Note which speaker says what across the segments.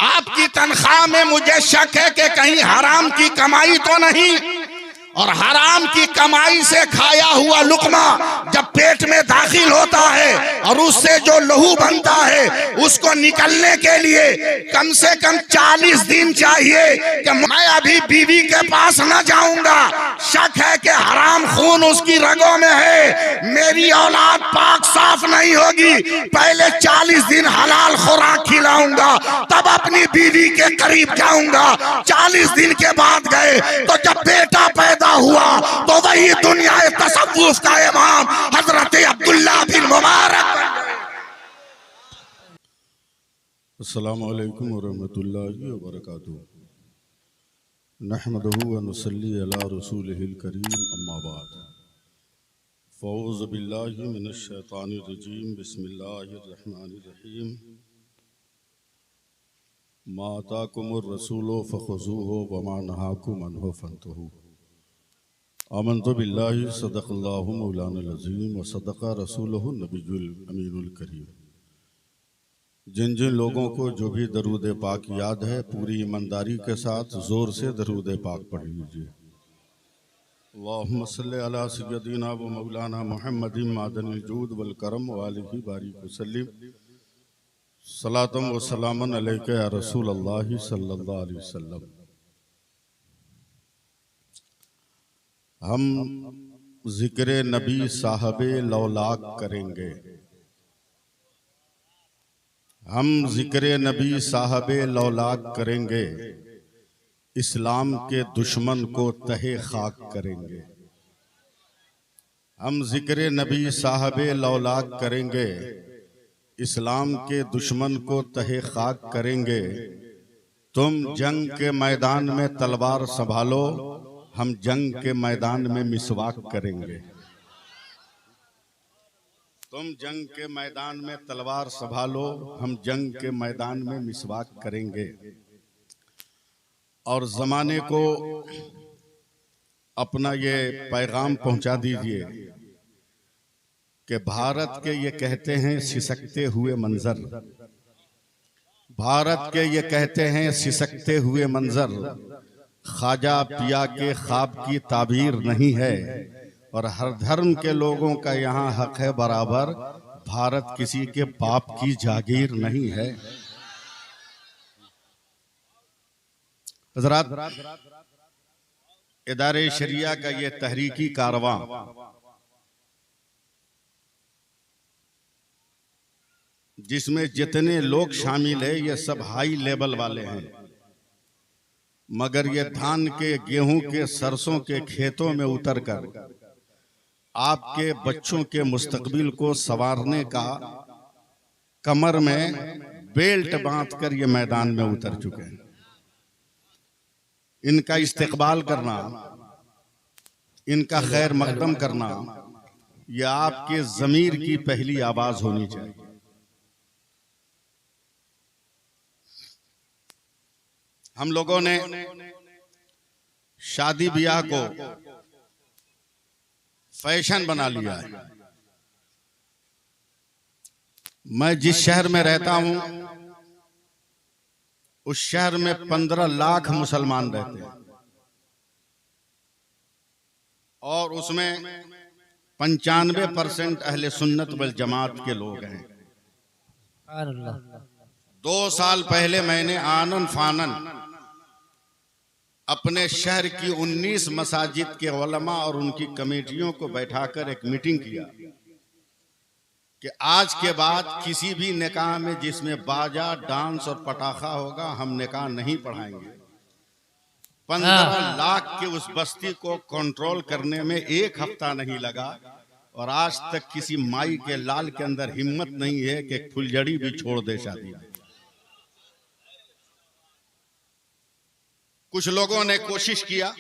Speaker 1: आपकी तनख्वाह में मुझे शक है कि कहीं हराम की कमाई तो नहीं, और हराम की कमाई से खाया हुआ लुकमा जब पेट में दाखिल होता है और उससे जो लहू बनता है उसको निकलने के लिए कम से कम 40 दिन चाहिए कि मैं अभी बीवी के पास न जाऊंगा। शक है कि हराम खून उसकी रगों में है, मेरी औलाद पाक साफ नहीं होगी, पहले 40 दिन हलाल खुराक खिलाऊंगा तब अपनी बीवी के करीब जाऊंगा। 40 दिन के बाद गए तो जब बेटा पैदा हुआ तो वही दुनिया तसव्वुफ का इमाम हजरत अब्दुल्ला बिन मुबारक।
Speaker 2: अस्सलामु अलैकुम वरहमतुल्लाहि वबरकातुहू। नहमदुहु व नुसल्ली अला रसूलिहिल करीम, अम्मा बाद। फ़ऊज़ु बिल्लाहि मिनश शैतानिर रजीम, बिस्मिल्लाहिर रहमानिर रहीम। मा आताकुमुर रसूलु फ़ख़ुज़ूहु व मा नहाकुम अन्हु फ़न्तहू। आमन्तु बिल्लाहि सदक़ल्लाहु मौलाना अज़ीम व सदक़ा रसूलुहुन नबियुल अमीनुल करीम। जिन जिन लोगों को जो भी दरूद पाक याद है, पूरी ईमानदारी के साथ ज़ोर से दरूद पाक पढ़ लीजिए। अल्लाहुम्मा सल्लि अला सय्यदिना व मौलाना मुहम्मदिन मादनिल जूद वल करम व आलिहि बारिक वसल्लिम। सलातम व सलामन अलैका या रसूल अल्लाह सल्लल्लाहु अलैहि वसल्लम। हम जिक्र नबी साहबे लौलाक करेंगे। हम जिक्र नबी साहबे लौलाक करेंगे, इस्लाम के दुश्मन को तहे खाक करेंगे। हम जिक्र नबी साहबे लौलाक करेंगे, इस्लाम के दुश्मन को तहे खाक करेंगे। तुम जंग के मैदान में तलवार संभालो, हम जंग के मैदान में मिसवाक करेंगे। तुम जंग के मैदान में तलवार संभालो, हम जंग के मैदान में मिसवाक करेंगे। और जमाने को अपना ये पैगाम पहुंचा दीजिए कि भारत के ये कहते हैं सिसकते हुए मंजर, भारत के ये कहते हैं सिसकते हुए मंजर, ख्वाजा पिया के ख्वाब की ताबीर नहीं है। और हर धर्म के लोगों का यहाँ हक है बराबर, भारत किसी के बाप की जागीर नहीं है। हज़रात, इदारे शरिया का ये तहरीकी कारवां जिसमें जितने लोग शामिल है ये सब हाई लेवल वाले हैं, मगर ये धान के, गेहूं के, सरसों के खेतों में उतरकर आपके बच्चों के मुस्तकबिल को संवारने का कमर में बेल्ट बांधकर ये मैदान में उतर चुके हैं। इनका इस्तकबाल करना, इनका खैर मकदम करना, यह आपके ज़मीर की पहली आवाज होनी चाहिए। हम लोगों ने शादी ब्याह को फैशन बना लिया है। मैं जिस शहर में रहता हूं उस शहर में 15 लाख मुसलमान रहते हैं और उसमें 95% अहले सुन्नत वल जमात के लोग हैं। 2 साल पहले मैंने आनन फानन अपने शहर की 19 मसाजिद के उलमा और उनकी कमेटियों को बैठाकर एक मीटिंग किया कि आज के बाद किसी भी निकाह में जिसमें बाजा, डांस और पटाखा होगा, हम निकाह नहीं पढ़ाएंगे। 15 लाख के उस बस्ती को कंट्रोल करने में 1 हफ्ता नहीं लगा और आज तक किसी माई के लाल के अंदर हिम्मत नहीं है कि फुलझड़ी भी छोड़ दे शादी में। कुछ लोगों ने कोशिश किया,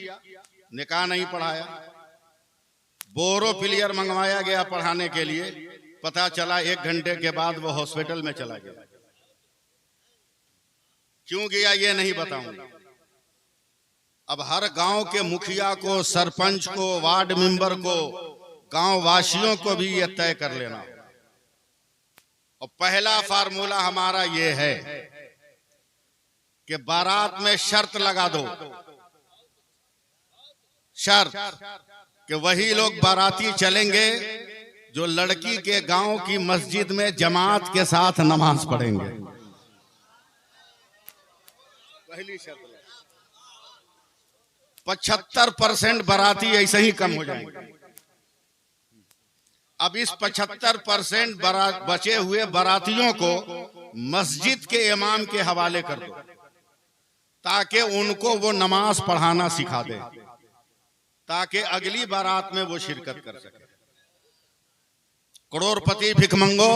Speaker 2: निकाह नहीं पढ़ाया, बोरोफिलियर मंगवाया गया पढ़ाने के लिए, पता चला 1 घंटे के बाद वो हॉस्पिटल में चला गया। क्यों गया ये नहीं बताऊंगा। अब हर गांव के मुखिया को, सरपंच को, वार्ड मेंबर को, गांव वासियों को भी ये तय कर लेना। और पहला फार्मूला हमारा ये है कि बारात में शर्त लगा दो, शर्त कि वही लोग बाराती चलेंगे जो लड़की के गांव की मस्जिद में जमात के साथ नमाज पढ़ेंगे। पहली शर्त। 75% बाराती ऐसे ही कम हो जाएंगे। अब इस 75% बचे हुए बारातियों को मस्जिद के इमाम के हवाले कर दो ताकि उनको वो नमाज पढ़ाना सिखा दे, ताकि अगली बारात में वो शिरकत कर सके। करोड़पति भिखमंगो,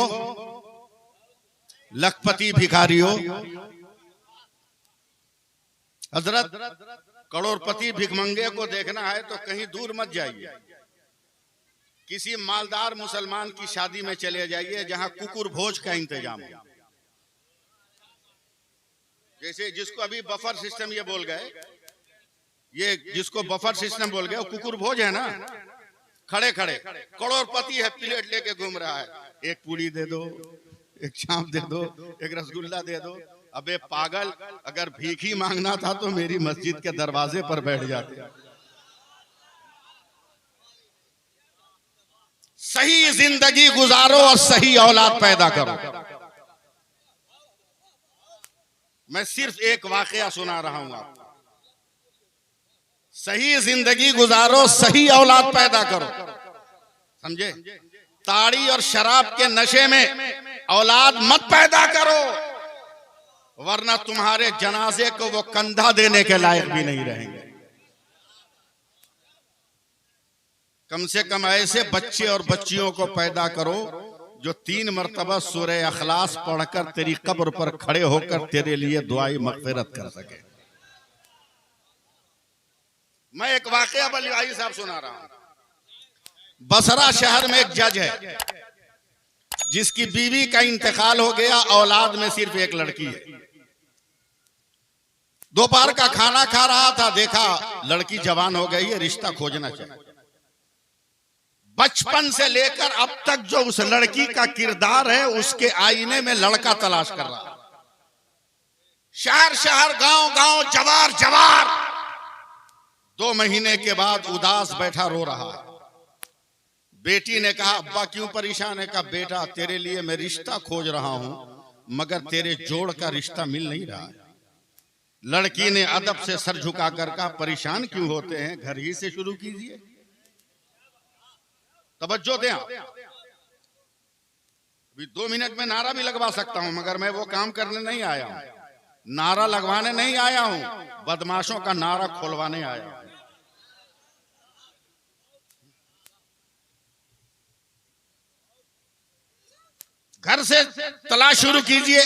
Speaker 2: लखपति भिखारियों, हजरत करोड़पति भिखमंगे को देखना है तो कहीं दूर मत जाइए, किसी मालदार मुसलमान की शादी में चले जाइए जहां कुकुर भोज का इंतजाम है। जैसे जिसको अभी बफर सिस्टम ये बोल गए, ये जिसको बफर सिस्टम बोल गए वो कुकुर भोज है ना। खड़े खड़े करोड़पति है, प्लेट लेके घूम रहा है, एक पूरी दे दो, एक चाप दे दो, एक रसगुल्ला दे दो। अबे पागल, अगर भीख ही मांगना था तो मेरी मस्जिद के दरवाजे पर बैठ जाते। सही जिंदगी गुजारो और सही औलाद पैदा करो। मैं सिर्फ एक वाकया सुना रहा हूं आपको। सही जिंदगी गुजारो, सही औलाद पैदा करो, समझे? ताड़ी और शराब के नशे में औलाद मत पैदा करो, वरना तुम्हारे जनाजे को वो कंधा देने के लायक भी नहीं रहेंगे। कम से कम ऐसे बच्चे और बच्चियों को पैदा करो जो 3 मरतबा सूरह अखलास पढ़कर तेरी कब्र पर खड़े होकर तेरे लिए दुआई मगफिरत कर सके। मैं एक वाकया बलिवाही साहब सुना रहा हूं। बसरा शहर में एक जज है जिसकी बीवी का इंतकाल हो गया, औलाद में सिर्फ एक लड़की है। दोपहर का खाना खा रहा था, देखा लड़की जवान हो गई है, रिश्ता खोजना चाहिए। बचपन से लेकर अब तक जो उस लड़की का किरदार है उसके आईने में लड़का तलाश कर रहा है। शहर शहर, गांव गांव, जवार जवार। 2 महीने के बाद उदास बैठा रो रहा है। बेटी ने कहा, अब्बा क्यों परेशान है? कहा, बेटा तेरे लिए मैं रिश्ता खोज रहा हूं मगर तेरे जोड़ का रिश्ता मिल नहीं रहा है। लड़की ने अदब से सर झुकाकर कहा, परेशान क्यों होते हैं, घर ही से शुरू कीजिए। तवज्जो दें। अभी 2 मिनट में नारा भी लगवा सकता हूं मगर मैं वो काम करने नहीं आया हूं। नारा लगवाने नहीं आया हूं, बदमाशों का नारा खोलवाने आया हूं। घर से तलाश शुरू कीजिए।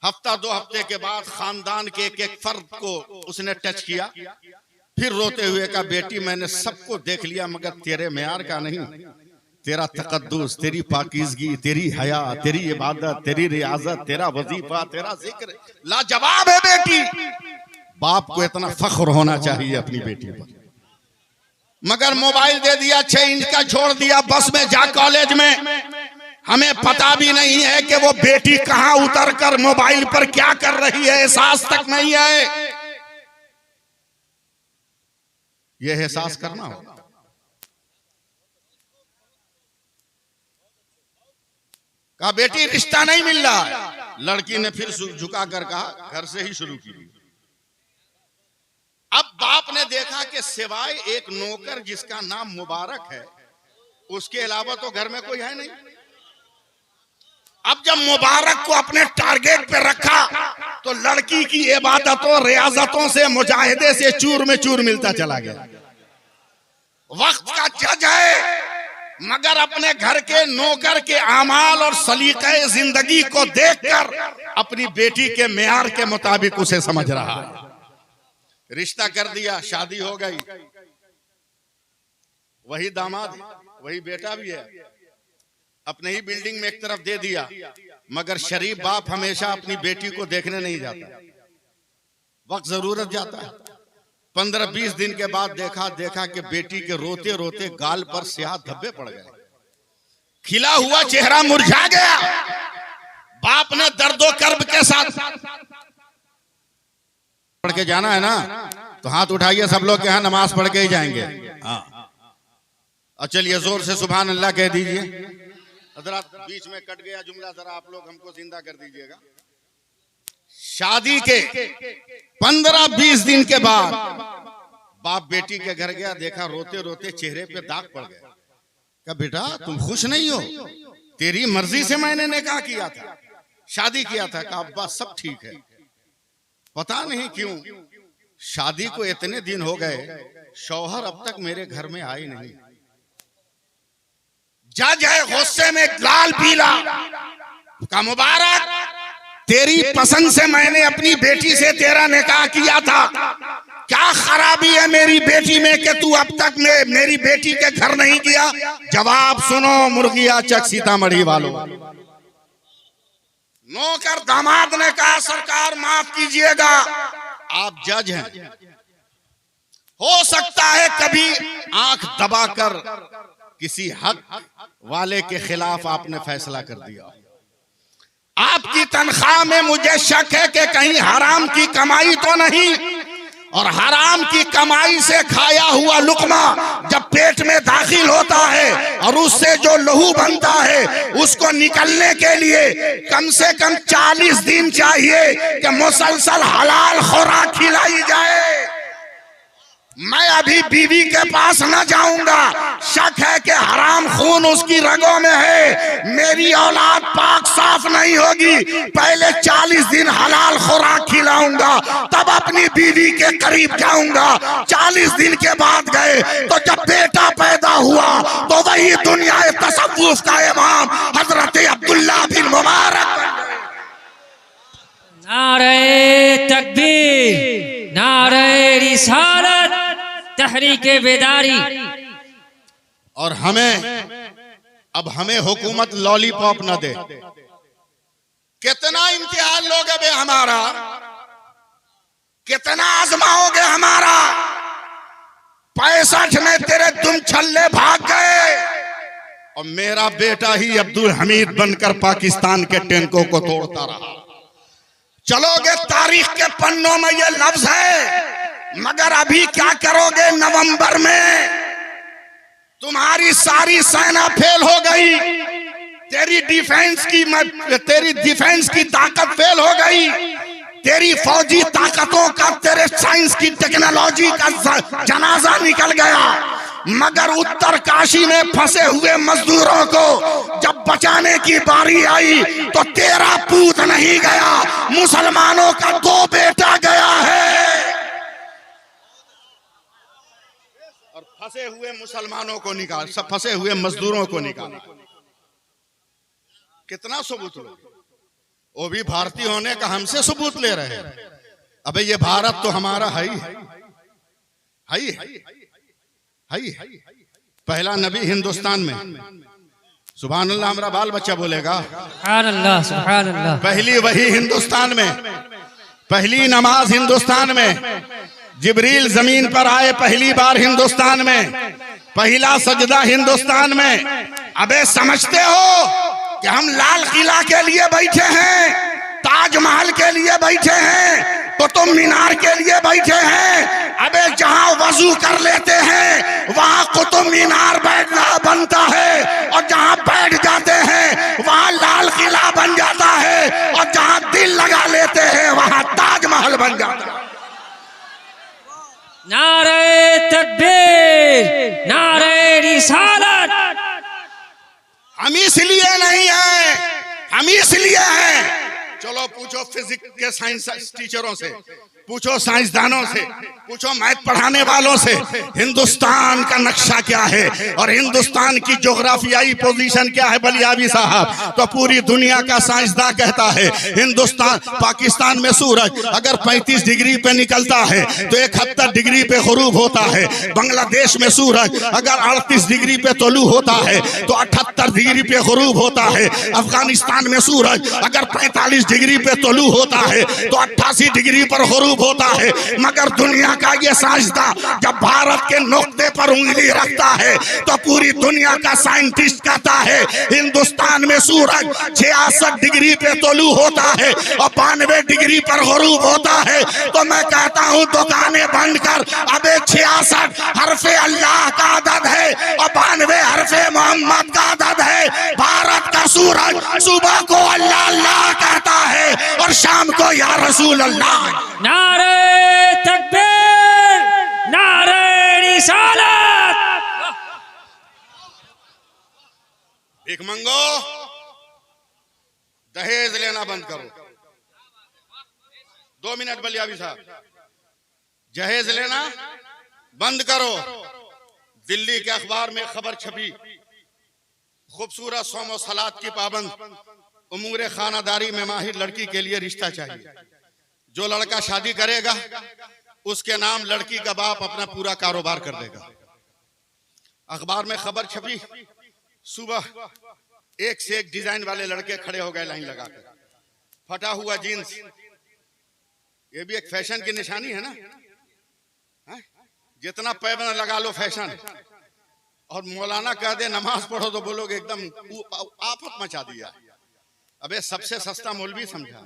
Speaker 2: हफ्ता 2 हफ्ते के बाद खानदान के एक फर्द को उसने टच किया, फिर रोते हुए कहा, बेटी मैंने सबको देख लिया मगर तेरे मेयार का नहीं। तेरा तकद्दुस, तेरी पाकीज़गी, तेरी हया, तेरी इबादत, तेरी रियाजत, तेरा वजीफा, तेरा जिक्र लाजवाब है बेटी। बाप को इतना फख्र होना चाहिए अपनी बेटी पर। मगर मोबाइल दे दिया, 6 इंच का छोड़ दिया, बस में जा कॉलेज में। हमें पता भी नहीं है कि वो बेटी कहां उतर कर मोबाइल पर क्या कर रही है, एहसास तक नहीं है। यह एहसास करना होगा। कहा, बेटी रिश्ता नहीं मिल रहा है। लड़की ने फिर झुका कर कहा, घर से ही शुरू की। अब बाप ने देखा कि सिवाय एक नौकर जिसका नाम मुबारक है उसके अलावा तो घर में कोई है नहीं। अब जब मुबारक को अपने टारगेट पे रखा तो लड़की की इबादतों रियाजतों से, मुजाहिदे से चूर में चूर मिलता चला गया। वक्त का जज है मगर अपने घर के नौकर के आमाल और सलीके जिंदगी को देखकर अपनी बेटी के मेयार के मुताबिक उसे समझ रहा है। रिश्ता कर दिया, शादी हो गई, वही दामाद, वही बेटा भी है, अपने ही बिल्डिंग में एक तरफ दे दिया। मगर शरीफ बाप हमेशा अपनी बेटी को देखने नहीं जाता, वक्त जरूरत जाता है। 15-20 दिन के बाद देखा कि बेटी के रोते रोते गाल पर स्याह धब्बे पड़ गए, खिला हुआ चेहरा मुरझा गया। बाप ने दर्दो कर्ब के साथ पढ़ के जाना है ना, तो हाथ उठाइए सब लोग के यहाँ नमाज पढ़ के ही जाएंगे। हाँ, और चलिए जोर से सुभान अल्लाह कह दीजिए। हजरत बीच में कट गया जुमला, जरा आप लोग हमको जिंदा कर दीजिएगा। शादी के 15-20 दिन के बाद बाप बेटी के घर गया, देखा रोते रोते चेहरे पे दाग पड़ गया। कहा बेटा तुम खुश नहीं हो? तेरी मर्जी से मैंने निकाह किया था, शादी किया था। कहा अब्बा सब ठीक है, पता नहीं क्यों शादी को इतने दिन हो गए, शौहर अब तक मेरे घर में आई नहीं।
Speaker 1: जज है गुस्से में लाल पीला। का मुबारक, तेरी पसंद से मैंने अपनी बेटी से तेरा निकाह किया था। क्या खराबी है मेरी बेटी में कि तू अब तक मेरी बेटी के घर नहीं किया? जवाब सुनो मुर्गिया चक सीतामढ़ी वालों। नौकर दामाद ने कहा सरकार माफ कीजिएगा,
Speaker 2: आप जज हैं,
Speaker 1: हो सकता है कभी
Speaker 2: आंख दबाकर किसी हक वाले के खिलाफ आपने फैसला कर दिया।
Speaker 1: आपकी तनख्वाह में मुझे शक है कि कहीं हराम की कमाई तो नहीं, और हराम की कमाई से खाया हुआ लुकमा जब पेट में दाखिल होता है और उससे जो लहू बनता है उसको निकलने के लिए कम से कम 40 दिन चाहिए कि मुसलसल हलाल खुराक खिलाई जाए। मैं अभी बीवी के पास न जाऊंगा, शक है कि हराम खून उसकी रगों में है, मेरी औलाद पाक साफ नहीं होगी। पहले 40 दिन हलाल खुराक खिलाऊंगा, तब अपनी बीवी के करीब जाऊंगा। 40 दिन के बाद गए तो जब बेटा पैदा हुआ तो वही दुनिया तसव्वुफ का इमाम हजरत अब्दुल्ला बिन मुबारक।
Speaker 3: नारे तकबीर, नारे रिसालत, तहरीके बेदारी।
Speaker 2: और अब हमें हुकूमत लॉलीपॉप न दे।
Speaker 1: कितना इम्तिहान लोगे बे हमारा, कितना आजमाओगे हमारा? 65 में तेरे दुम छल्ले भाग गए
Speaker 2: और मेरा बेटा ही अब्दुल हमीद बनकर पाकिस्तान के टैंकों को तोड़ता रहा।
Speaker 1: चलोगे तारीख के पन्नों में ये लफ्ज है, मगर अभी क्या करोगे? नवंबर में तुम्हारी सारी सेना फेल हो गई, तेरी डिफेंस की ताकत फेल हो गई, तेरी फौजी ताकतों का, तेरे साइंस की टेक्नोलॉजी का जनाजा निकल गया। मगर उत्तर काशी में फंसे हुए मजदूरों को जब बचाने की बारी आई तो तेरा पूत नहीं गया, मुसलमानों का 2 बेटा गया है।
Speaker 2: और फंसे हुए मुसलमानों को निकाल, सब फंसे हुए मजदूरों को निकाल। कितना सबूत लो? वो भी भारतीय होने का हमसे सबूत ले रहे हैं। अबे ये भारत तो हमारा है ही है। पहला नबी हिंदुस्तान में, सुभान अल्लाह, हमारा बाल बच्चा बोलेगा
Speaker 3: सुभान अल्लाह, सुभान अल्लाह।
Speaker 2: पहली वही हिंदुस्तान में, पहली नमाज हिंदुस्तान में, जिब्रील जमीन पर आए पहली बार हिंदुस्तान में, पहला सजदा हिंदुस्तान में।
Speaker 1: अबे समझते हो कि हम लाल किला के लिए बैठे हैं, ताजमहल के लिए बैठे हैं, कुतुब मीनार के लिए बैठे हैं? अबे जहां वजू कर लेते हैं वहां कुतुब मीनार बैठना बनता है, और जहां बैठ जाते हैं वहां लाल किला बन जाता है, और जहां दिल लगा लेते हैं वहां ताजमहल बन जाता है।
Speaker 3: नारे तकबीर, नारे रिसालत।
Speaker 1: हम इसलिए नहीं है, हम इसलिए हैं। चलो पूछो फिजिक्स के साइंस टीचरों से, पूछो साइंसदानों से, पूछो मैथ पढ़ाने वालों से, हिंदुस्तान का नक्शा क्या है और हिंदुस्तान की ज्योग्राफियाई पोजीशन क्या है बलियावी साहब? तो पूरी दुनिया का साइंसदान कहता है हिंदुस्तान, पाकिस्तान में सूरज अगर 35 डिग्री पे निकलता है तो 71 डिग्री पे गुरूब होता है। बांग्लादेश में सूरज अगर 38 डिग्री पे तोलू होता है तो 78 डिग्री पे गुरूब होता है। अफगानिस्तान में सूरज अगर 45 डिग्री पे तोलू होता है तो 88 डिग्री पर गुरूब होता है। मगर दुनिया का ये साइंसदान जब भारत के नुक्ते पर उंगली रखता है तो पूरी दुनिया का साइंटिस्ट कहता है हिंदुस्तान में सूरज 66 डिग्री पे तोलू होता है और 92 डिग्री फजरी पर गुरूब होता है तो मैं कहता हूँ दुकानें बंद कर। अब 66 हरफे अल्लाह का अदद है और 92 हरफे मोहम्मद का अदद है। भारत का सूरज सुबह को अल्लाह अल्लाह कहता है और शाम को या रसूल अल्लाह।
Speaker 3: नारे तकबीर, नारे रिसालत।
Speaker 1: भीख मंगो, दहेज लेना बंद करो। 2 मिनट बलियाबी साहब, जहेज लेना बंद करो। दिल्ली के अखबार में खबर छपी, खूबसूरत सौम और सलात की पाबंद, उमूर खानादारी में माहिर लड़की के लिए रिश्ता चाहिए। जो लड़का शादी करेगा उसके नाम लड़की का बाप अपना पूरा कारोबार कर देगा। अखबार में खबर छपी, सुबह एक से एक डिजाइन वाले लड़के खड़े हो गए लाइन लगाकर। फटा हुआ जीन्स, ये भी एक फैशन की निशानी है ना, है? जितना पैबंद लगा लो फैशन। और मौलाना कह दे नमाज पढ़ो तो बोलोगे एकदम आफत मचा दिया। अबे सबसे सस्ता मौलवी समझा,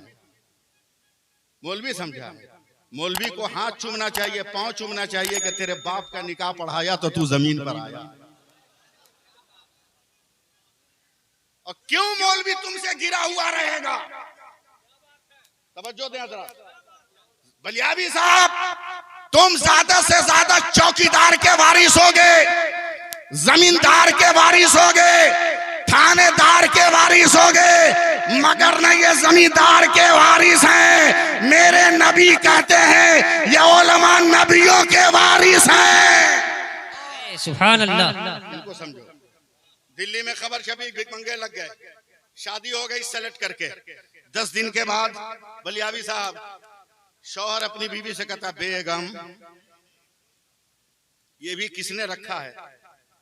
Speaker 1: मौलवी समझा। मौलवी को हाथ चूमना चाहिए, पांव चूमना चाहिए कि तेरे बाप का निकाह पढ़ाया तो तू जमीन पर आया। और क्यों मौलवी तुमसे गिरा हुआ रहेगा? तवज्जो दें जरा। बलियाबी साहब, तुम ज्यादा से ज्यादा चौकीदार के वारिस होगे, जमींदार के वारिस होगे, थानेदार के वारिस होगे, मगर न ये जमींदार के वारिस हैं। मेरे नबी कहते हैं ये उलमा नबियों के वारिस हैं।
Speaker 3: सुभान अल्लाह।
Speaker 1: इनको समझो। दिल्ली में खबर छपी, भिखमंगे लग गए, शादी हो गई सेलेक्ट करके। 10 दिन के बाद बलियाबी साहब, शौहर अपनी बीवी से कहता, बेगम ये भी किसने रखा है?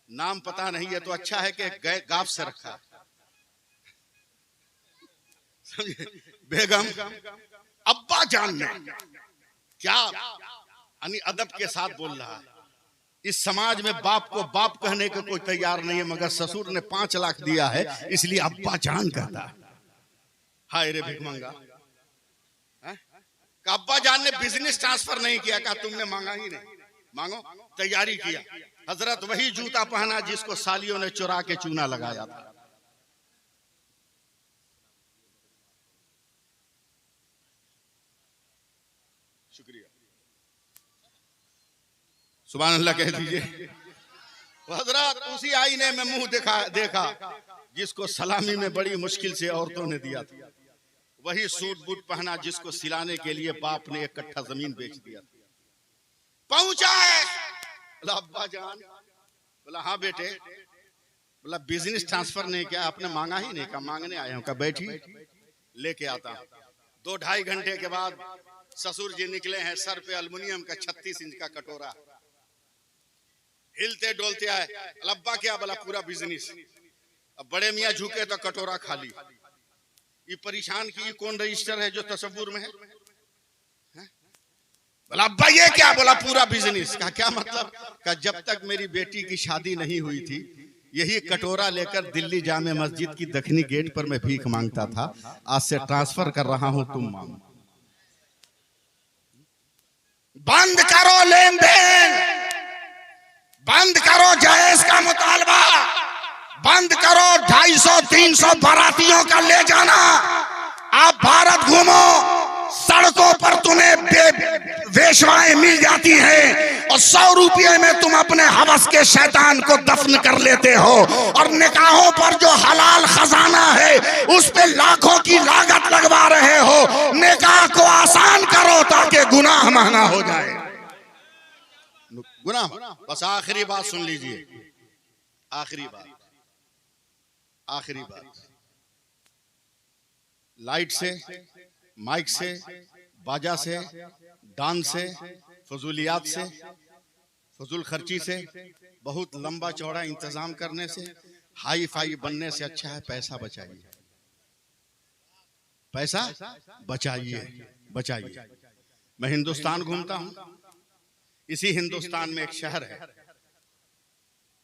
Speaker 1: नाम पता नहीं है तो अच्छा है कि गाफ से रखा है। समझे? बेगम अब्बा जान ने क्या यानी अदब के साथ बोल रहा है। इस समाज में बाप को बाप कहने को कोई तैयार नहीं है, मगर ससुर ने 5 लाख दिया है इसलिए अब्बा जान कहता है। हाय रे भिखमंगा, अब्बा जान ने बिजनेस ट्रांसफर नहीं किया, कहा तुमने मांगा ही नहीं, मांगो। तैयारी किया। हजरत वही जूता पहना जिसको सालियों ने चुरा के चूना लगाया था। शुक्रिया, सुभान अल्लाह कह दीजिए। हजरत उसी आईने में मुंह देखा जिसको सलामी में बड़ी मुश्किल से औरतों ने दिया था। वही सूट बूट पहना जिसको सिलाने के लिए बाप ने 1 कट्ठा जमीन बेच दिया था। पहुंचा है, बोला अब्बा जान, बोला हाँ बेटे, बोला बिजनेस ट्रांसफर नहीं किया, आपने मांगा ही नहीं, कहा मांगने आया हूं, कहा बैठी लेके आता हूं। 2-2.5 घंटे के बाद ससुर जी निकले हैं, सर पे अल्युमिनियम का 36 इंच का कटोरा, हिलते डोलते आए। अब्बा क्या? बोला पूरा बिजनेस। अब बड़े मियाँ झुके तो कटोरा खाली। ये परेशान की कौन रजिस्टर है जो तस्वुर में है? बोला अब्बा ये क्या? बोला पूरा बिजनेस। कहा क्या मतलब? कहा जब तक मेरी बेटी की शादी नहीं हुई थी यही कटोरा लेकर दिल्ली जामे मस्जिद की दक्षिणी गेट पर मैं भीख मांगता था, आज से ट्रांसफर कर रहा हूं, तुम मांगो। बंद करो लेन देन, बंद करो जहेज का मुतालबा, बंद करो 250-300 बारातियों का ले जाना। आप भारत घूमो, सड़कों पर तुम्हें वेश्वाएं मिल जाती हैं और 100 रुपये में तुम अपने हवस के शैतान को दफन कर लेते हो। और निकाहों पर जो हलाल खजाना है उस पे लाखों की लागत लगवा रहे हो। निकाह को आसान करो ताकि गुनाह महंगा हो जाए। गुनाह। बस आखिरी बात सुन लीजिए, आखिरी बात, आखिरी बात। लाइट से, माइक से, बाजा से, डांस से, फजूलियात से, फजूल खर्ची से, बहुत लंबा चौड़ा इंतजाम करने से, हाई फाई बनने से अच्छा है पैसा बचाइए, पैसा बचाइए, बचाइए। मैं हिंदुस्तान घूमता हूं, इसी हिंदुस्तान में एक शहर है,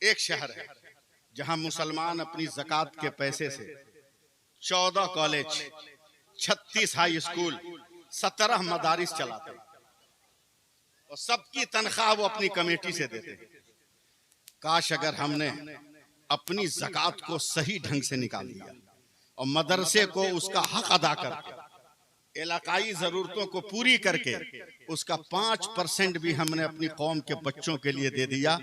Speaker 1: एक शहर है जहां मुसलमान अपनी ज़कात के पैसे से 14 कॉलेज, 36 हाई स्कूल, 17 मदारिस चलाते और सबकी तनख्वाह वो अपनी कमेटी से देते। काश अगर हमने अपनी ज़कात को सही ढंग से निकाल दिया और मदरसे को उसका हक अदा करके इलाकाई जरूरतों को पूरी करके उसका 5% भी हमने अपनी कौम के बच्चों के लिए दे दिया,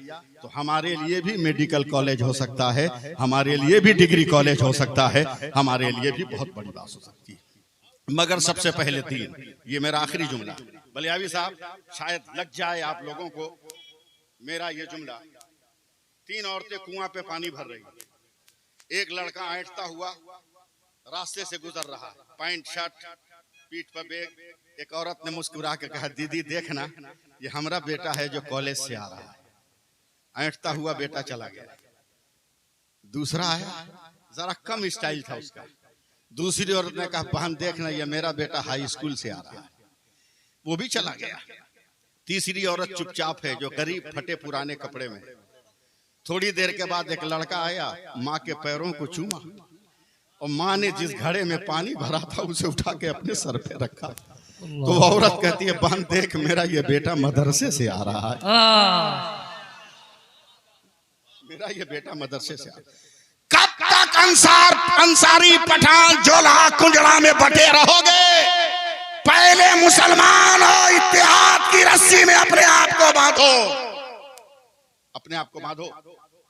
Speaker 1: तो हमारे लिए भी मेडिकल कॉलेज हो सकता है, हमारे लिए भी डिग्री कॉलेज हो सकता है, हमारे लिए भी बहुत बड़ी बात हो सकती है। मगर सबसे पहले 3, ये मेरा आखिरी जुमला, बलियावी साहब शायद लग जाए आप लोगों को मेरा ये जुमला। 3 औरतें कुआं पे पानी भर रही, एक लड़का ऐंठता हुआ रास्ते से गुजर रहा, पैंट शर्ट पीठ पर बैग। एक औरत ने मुस्कुरा के कहा, दीदी देखना ये हमारा बेटा है जो कॉलेज से आ रहा है। ऐंठता हुआ बेटा चला गया। दूसरा आया, जरा कम स्टाइल था उसका। दूसरी औरत ने कहा, बहन देखना ये मेरा बेटा हाई स्कूल से आ रहा है, वो भी चला गया। तीसरी औरत चुपचाप है जो गरीब फटे पुराने कपड़े में। थोड़ी देर के बाद एक लड़का आया, माँ के पैरों को चूमा और माँ ने जिस घड़े में पानी भरा था उसे उठा के अपने सर पे रखा। तो वो औरत कहती है, बहन देख मेरा ये बेटा मदरसे से आ रहा है, मेरा ये बेटा मदरसे से आ रहा है। कब तक अंसारी पठान जोला कुंजड़ा में बटे रहोगे? पहले मुसलमान हो, इत्तेहाद की रस्सी में अपने आप को बांधो, अपने आप को बांधो।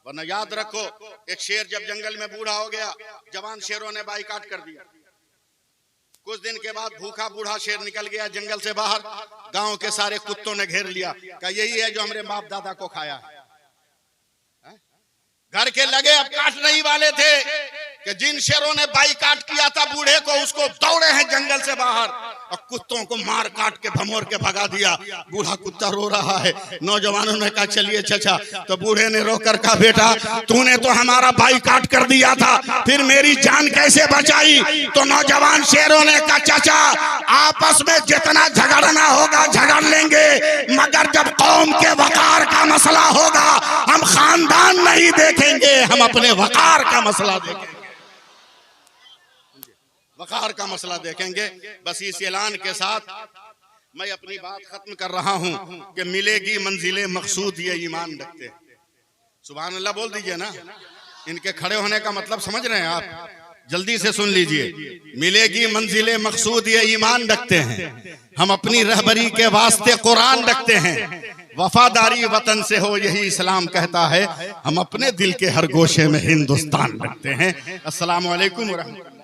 Speaker 1: वरना याद रखो, एक शेर जब जंगल में बूढ़ा हो गया, जवान शेरों ने बाइकाट कर दिया। कुछ दिन के बाद भूखा बूढ़ा शेर निकल गया जंगल से बाहर, गांव के सारे कुत्तों ने घेर लिया, कहा यही है जो हमारे बाप दादा को खाया है। घर के लगे अब काट नहीं वाले थे कि जिन शेरों ने बाइकाट किया था बूढ़े को, उसको दौड़े हैं जंगल से बाहर और कुत्तों को मार काट के भमोर के भगा दिया। बूढ़ा कुत्ता रो रहा है। नौजवानों ने कहा चलिए चचा, तो बूढ़े ने रोकर कहा, बेटा तूने तो हमारा बाइकाट कर दिया था, फिर मेरी जान कैसे बचाई? तो नौजवान शेरों ने कहा, चाचा आपस में जितना झगड़ना होगा झगड़ लेंगे, मगर जब कौम के वकार का मसला होगा हम खानदान नहीं देखेंगे, हम अपने वकार का मसला देखेंगे, वकार का मसला देखेंगे। बस इस ऐलान के साथ मैं अपनी बात खत्म कर रहा हूं कि मिलेगी मंजिले मकसूद ये ईमान रखते हैं। सुभान अल्लाह बोल दीजिए ना। इनके खड़े होने का मतलब समझ रहे हैं आप? जल्दी से सुन लीजिए, मिलेगी मंजिले मकसूद ये ईमान रखते हैं, हम अपनी रहबरी के वास्ते कुरान रखते हैं, वफादारी वतन से हो यही इस्लाम कहता है, हम अपने दिल के हर गोशे में हिंदुस्तान रखते हैं। अस्सलाम वालेकुम व रहमतुल्लाह।